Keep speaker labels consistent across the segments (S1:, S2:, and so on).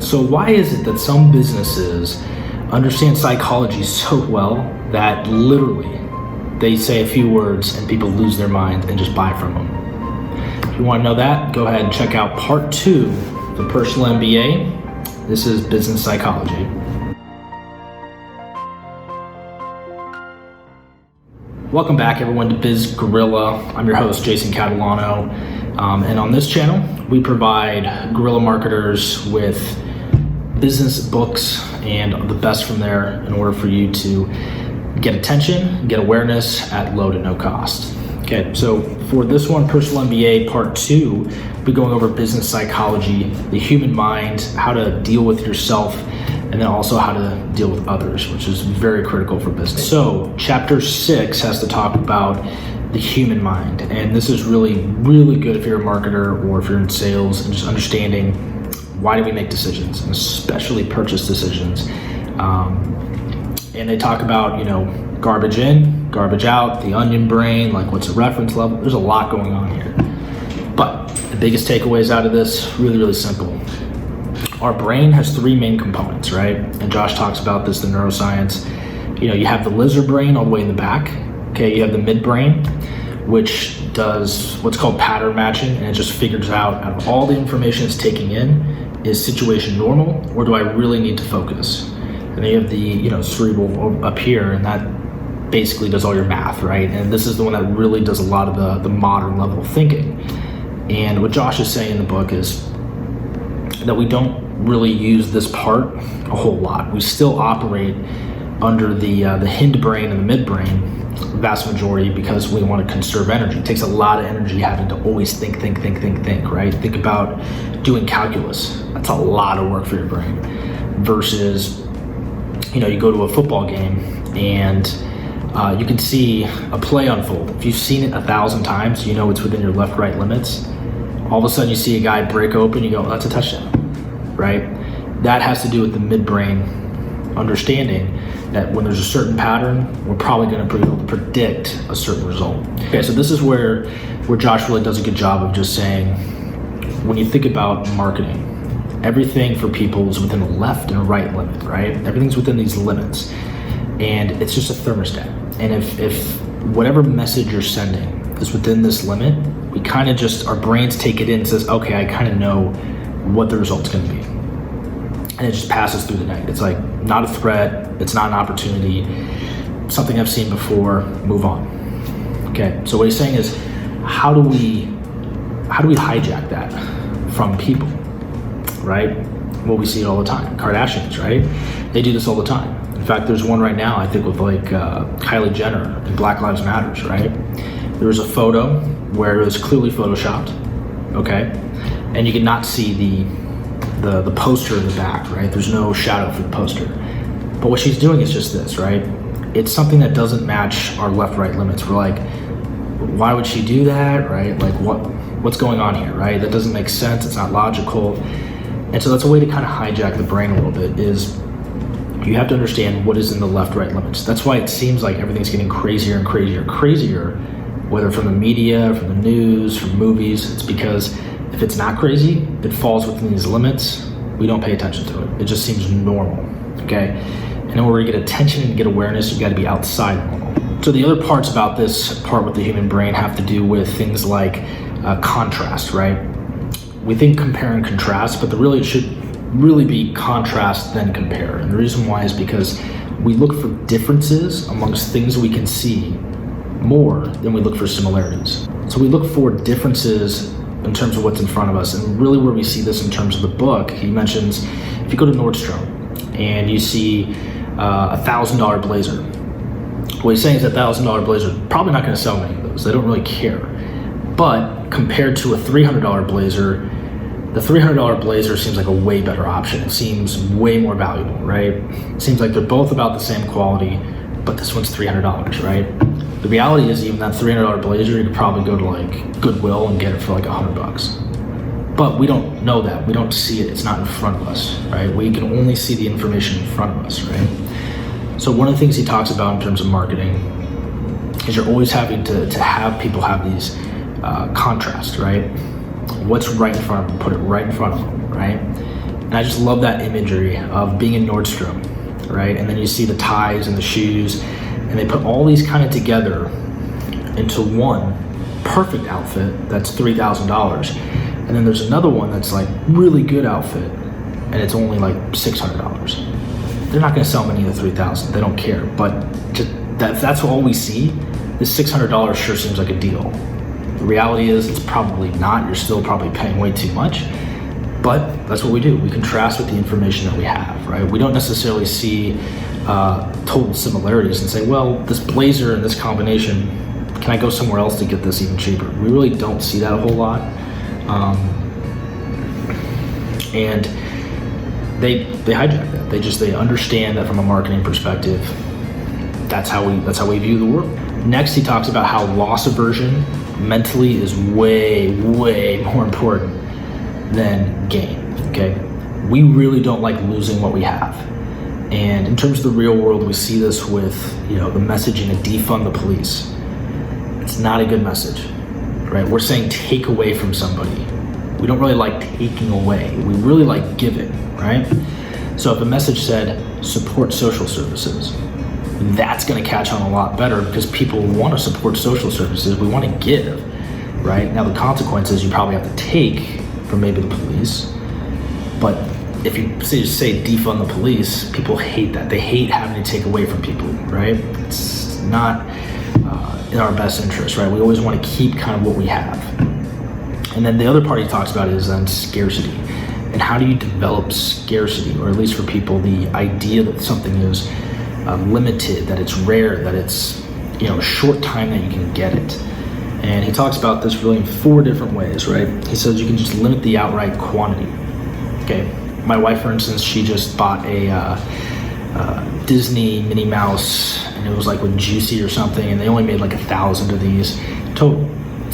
S1: So why is it that some businesses understand psychology so well that literally they say a few words and people lose their mind and just buy from them? If you want to know that, go ahead and check out part 2 of the Personal MBA. This is business psychology. Welcome back, everyone, to Biz Gorilla. I'm your host, Jason Catalano, and on this channel, we provide guerrilla marketers with business books and the best from there in order for you to get attention, get awareness at low to no cost. Okay, so for this one, Personal MBA Part 2, we'll be going over business psychology, the human mind, how to deal with yourself, and then also how to deal with others, which is very critical for business. So chapter 6 has to talk about the human mind. And this is really, really good if you're a marketer or if you're in sales and just understanding why do we make decisions, and especially purchase decisions. And they talk about, garbage in, garbage out, the onion brain, like what's the reference level. There's a lot going on here. But the biggest takeaways out of this, really, really simple. Our brain has 3 main components, right? And Josh talks about this in neuroscience. You have the lizard brain all the way in the back. Okay, you have the midbrain, which does what's called pattern matching, and it just figures out of all the information it's taking in, is situation normal, or do I really need to focus? And then you have the cerebral up here, and that basically does all your math, right? And this is the one that really does a lot of the modern level of thinking. And what Josh is saying in the book is that we don't really use this part a whole lot. We still operate under the hindbrain and the midbrain, vast majority, because we want to conserve energy. It takes a lot of energy having to always think, right? Think about doing calculus. That's a lot of work for your brain. Versus, you go to a football game and you can see a play unfold. If you've seen it 1,000 times, it's within your left-right limits. All of a sudden you see a guy break open, you go, oh, that's a touchdown, right? That has to do with the midbrain understanding that when there's a certain pattern, we're probably going to be able to predict a certain result. Okay, so this is where Josh really does a good job of just saying, when you think about marketing, everything for people is within a left and a right limit, right? Everything's within these limits, and it's just a thermostat. And if whatever message you're sending is within this limit, we kind of just, our brains take it in and says, okay, I kind of know what the result's going to be. And it just passes through the night. It's like not a threat, it's not an opportunity, something I've seen before, move on. Okay, so what he's saying is, how do we hijack that from people, right? Well, we see it all the time. Kardashians, right? They do this all the time. In fact, there's one right now, I think, with Kylie Jenner and Black Lives Matters, right? There was a photo where it was clearly photoshopped, okay? And you could not see the poster in the back, right? There's no shadow for the poster. But what she's doing is just this, right? It's something that doesn't match our left-right limits. We're like, why would she do that, right? Like, what's going on here, right? That doesn't make sense. It's not logical. And so that's a way to kind of hijack the brain a little bit, is you have to understand what is in the left-right limits. That's why it seems like everything's getting crazier and crazier, whether from the media, from the news, from movies. It's because if it's not crazy, it falls within these limits, we don't pay attention to it. It just seems normal, okay? And in order to get attention and get awareness, you gotta be outside normal. So the other parts about this part with the human brain have to do with things like contrast, right? We think compare and contrast, but it should really be contrast then compare. And the reason why is because we look for differences amongst things we can see more than we look for similarities. So we look for differences in terms of what's in front of us. And really where we see this in terms of the book, he mentions, if you go to Nordstrom and you see a $1,000 blazer, what he's saying is that $1,000 blazer, probably not gonna sell many of those. They don't really care. But compared to a $300 blazer, the $300 blazer seems like a way better option. It seems way more valuable, right? It seems like they're both about the same quality, but this one's $300, right? The reality is, even that $300 blazer, you could probably go to like Goodwill and get it for like $100. But we don't know that. We don't see it. It's not in front of us, right? We can only see the information in front of us, right? So one of the things he talks about in terms of marketing is you're always having to have people have these contrasts, right? What's right in front of them, put it right in front of them, right? And And I just love that imagery of being in Nordstrom, right? And then you see the ties and the shoes, and they put all these kind of together into one perfect outfit that's $3,000. And then there's another one that's like really good outfit, and it's only like $600. They're not gonna sell many of the 3,000, they don't care. But if that's all we see, this $600 sure seems like a deal. The reality is it's probably not. You're still probably paying way too much, but that's what we do. We contrast with the information that we have, right? We don't necessarily see total similarities and say, well, this blazer and this combination, can I go somewhere else to get this even cheaper? We really don't see that a whole lot. And they hijack that. They understand that from a marketing perspective, that's how we view the world. Next, he talks about how loss aversion mentally is way more important than gain. Okay, we really don't like losing what we have. And in terms of the real world, we see this with the messaging of defund the police. It's not a good message, right? We're saying take away from somebody. We don't really like taking away. We really like giving, right? So if a message said support social services, that's going to catch on a lot better because people want to support social services. We want to give, right? Now the consequences you probably have to take from maybe the police, but if you say defund the police, people hate that. They hate having to take away from people, right? It's not in our best interest, right? We always want to keep kind of what we have. And then the other part he talks about is scarcity. And how do you develop scarcity, or at least for people, the idea that something is limited, that it's rare, that it's a short time that you can get it. And he talks about this really in 4 different ways, right? He says you can just limit the outright quantity. Okay, my wife, for instance, she just bought a Disney Minnie Mouse, and it was like with Juicy or something, and they only made like 1,000 of these total.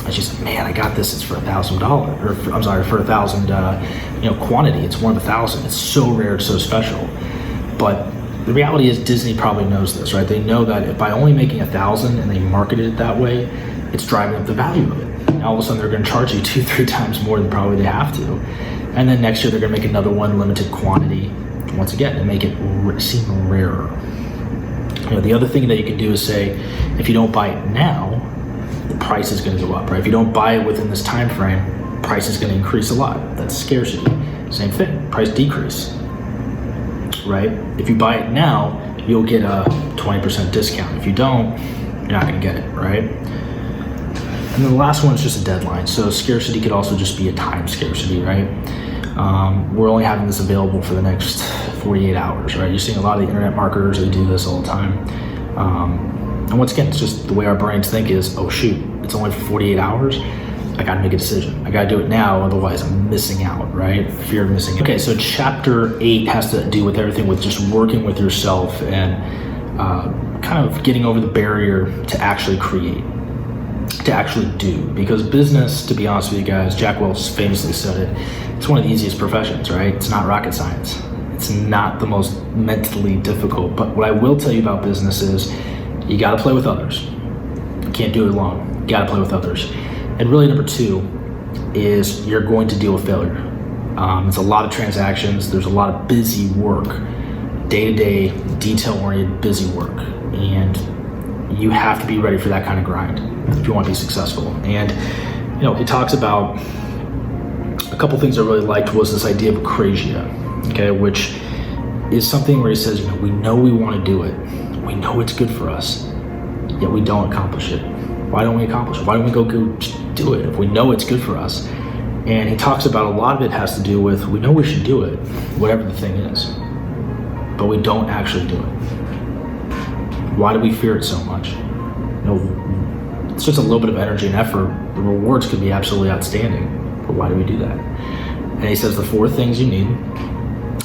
S1: And she said, man, I got this, it's for $1,000, or I'm sorry, for 1,000 quantity. It's one of 1,000. It's so rare, it's so special. But the reality is Disney probably knows this, right? They know that by only making 1,000 and they marketed it that way, it's driving up the value of it. And all of a sudden they're gonna charge you 2-3 times more than probably they have to. And then next year they're gonna make another one, limited quantity, once again, to make it seem rarer. The other thing that you can do is say, if you don't buy it now, the price is gonna go up, right? If you don't buy it within this time frame, price is gonna increase a lot. That's scarcity. Same thing, price decrease, right? If you buy it now, you'll get a 20% discount. If you don't, you're not gonna get it, right? And then the last one is just a deadline. So scarcity could also just be a time scarcity, right? We're only having this available for the next 48 hours, right? You're seeing a lot of the internet marketers, they do this all the time. And once again, it's just the way our brains think is, oh shoot, it's only for 48 hours. I gotta make a decision. I gotta do it now, otherwise I'm missing out, right? Fear of missing out. Okay, so chapter 8 has to do with everything with just working with yourself and kind of getting over the barrier to actually create, to actually do. Because business, to be honest with you guys, Jack Welch famously said it, it's one of the easiest professions, right? It's not rocket science. It's not the most mentally difficult. But what I will tell you about business is you gotta play with others. You can't do it alone. You gotta play with others. And really number 2 is you're going to deal with failure. It's a lot of transactions. There's a lot of busy work, day-to-day, detail-oriented busy work. And you have to be ready for that kind of grind if you want to be successful. And he talks about a couple things I really liked was this idea of acrasia, okay, which is something where he says, we know we want to do it. We know it's good for us, yet we don't accomplish it. Why don't we accomplish it? Why don't we go do it if we know it's good for us? And he talks about a lot of it has to do with, we know we should do it, whatever the thing is, but we don't actually do it. Why do we fear it so much? It's just a little bit of energy and effort. The rewards could be absolutely outstanding, but why do we do that? And he says the 4 things you need.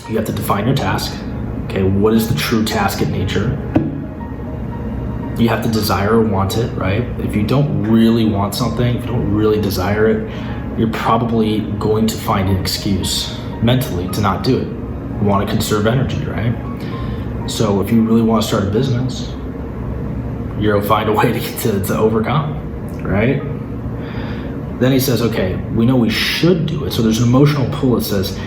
S1: You have to define your task. Okay, what is the true task in nature? You have to desire or want it, right? If you don't really want something, if you don't really desire it, you're probably going to find an excuse mentally to not do it. You want to conserve energy, right? So if you really want to start a business, you'll find a way to overcome, right? Then he says, okay, we know we should do it. So there's an emotional pull that says,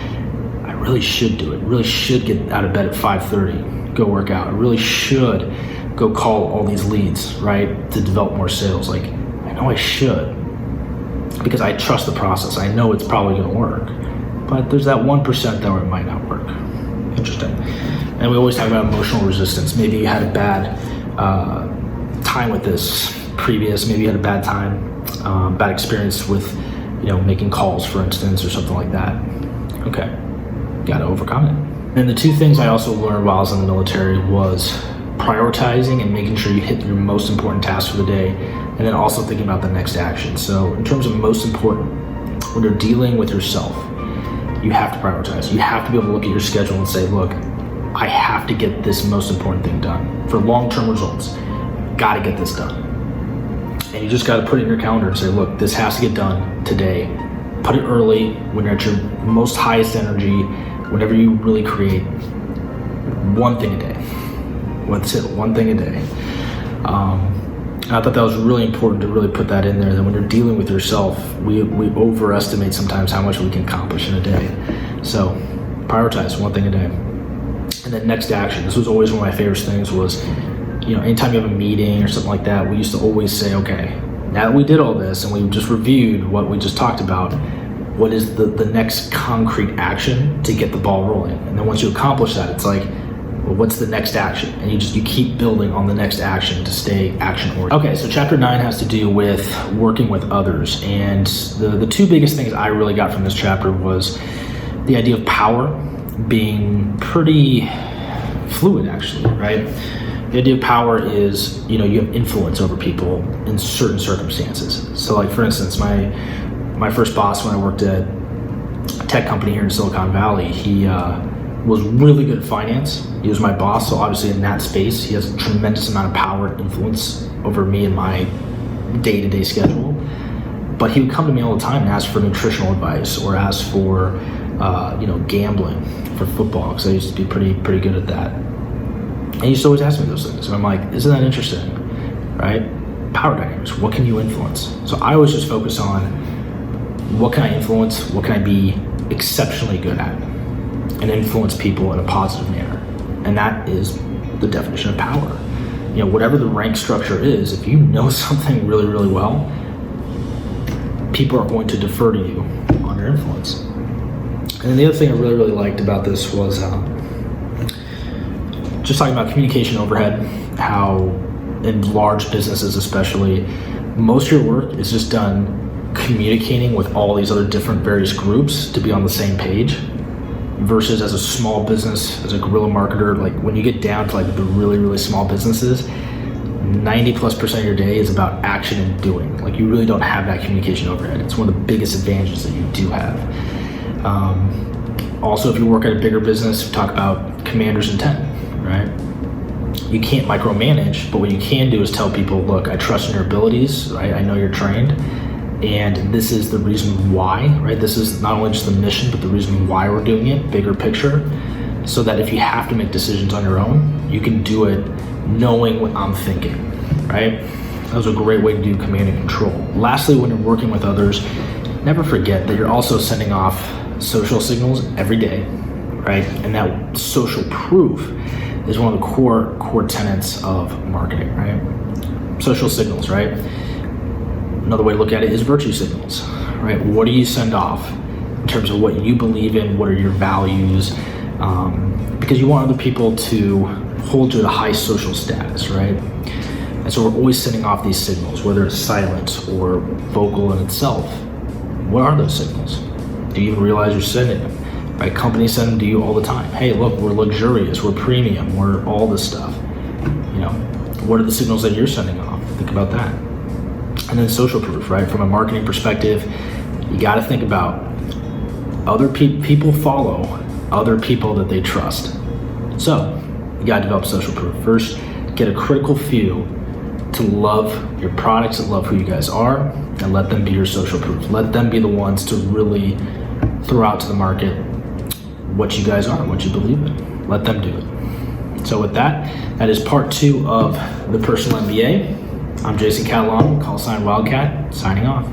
S1: I really should do it. I really should get out of bed at 5:30, go work out. I really should go call all these leads, right, to develop more sales. Like, I know I should because I trust the process. I know it's probably going to work, but there's that 1% that where it might not work. Interesting. And we always talk about emotional resistance. Maybe you had a bad time with this previous, maybe you had a bad time, bad experience with, making calls, for instance, or something like that. Okay, got to overcome it. And the two things I also learned while I was in the military was prioritizing and making sure you hit your most important tasks for the day, and then also thinking about the next action. So in terms of most important, when you're dealing with yourself, you have to prioritize. You have to be able to look at your schedule and say, look, I have to get this most important thing done. For long-term results, got to get this done. And you just got to put it in your calendar and say, look, this has to get done today. Put it early when you're at your most highest energy, whenever you really create one thing a day. That's it, one thing a day. And I thought that was really important to really put that in there, that when you're dealing with yourself, we overestimate sometimes how much we can accomplish in a day. So prioritize one thing a day. And then next action. This was always one of my favorite things was, anytime you have a meeting or something like that, we used to always say, okay, now that we did all this and we just reviewed what we just talked about, what is the next concrete action to get the ball rolling? And then once you accomplish that, it's like, well, what's the next action? And you keep building on the next action to stay action oriented. Okay, so chapter 9 has to do with working with others. And the two biggest things I really got from this chapter was the idea of power being pretty fluid, actually, right? The idea of power is, you have influence over people in certain circumstances. So like, for instance, my first boss when I worked at a tech company here in Silicon Valley, he was really good at finance. He was my boss, so obviously in that space, he has a tremendous amount of power and influence over me and my day-to-day schedule. But he would come to me all the time and ask for nutritional advice or ask for, gambling for football, because I used to be pretty good at that. And he used to always ask me those things. And I'm like, isn't that interesting, right? Power dynamics, what can you influence? So I always just focus on what can I influence, what can I be exceptionally good at, and influence people in a positive manner. And that is the definition of power. Whatever the rank structure is, if you know something really, really well, people are going to defer to you on your influence. And then the other thing I really, really liked about this was just talking about communication overhead, how in large businesses especially, most of your work is just done communicating with all these other different various groups to be on the same page, versus as a small business, as a guerrilla marketer, like when you get down to like the really, really small businesses, 90+% of your day is about action and doing. Like you really don't have that communication overhead. It's one of the biggest advantages that you do have. Also, if you work at a bigger business, we talk about commander's intent, right? You can't micromanage, but what you can do is tell people, look, I trust in your abilities, right? I know you're trained, and this is the reason why, right? This is not only just the mission, but the reason why we're doing it, bigger picture, so that if you have to make decisions on your own, you can do it knowing what I'm thinking, right? That was a great way to do command and control. Lastly, when you're working with others, never forget that you're also sending off social signals every day, right? And that social proof is one of the core tenets of marketing, right? Social signals, right? Another way to look at it is virtue signals, right? What do you send off in terms of what you believe in? What are your values? Because you want other people to hold you at a high social status, right? And so we're always sending off these signals, whether it's silent or vocal in itself. What are those signals? Do you even realize you're sending them? Right? Companies send them to you all the time. Hey, look, we're luxurious, we're premium, we're all this stuff. What are the signals that you're sending off? Think about that. And then social proof, right? From a marketing perspective, you got to think about other people follow other people that they trust. So you got to develop social proof. First, get a critical few to love your products and love who you guys are, and let them be your social proof. Let them be the ones to really throw out to the market what you guys are, what you believe in. Let them do it. So with that, that is part 2 of the Personal MBA. I'm Jason Catalano, call sign Wildcat, signing off.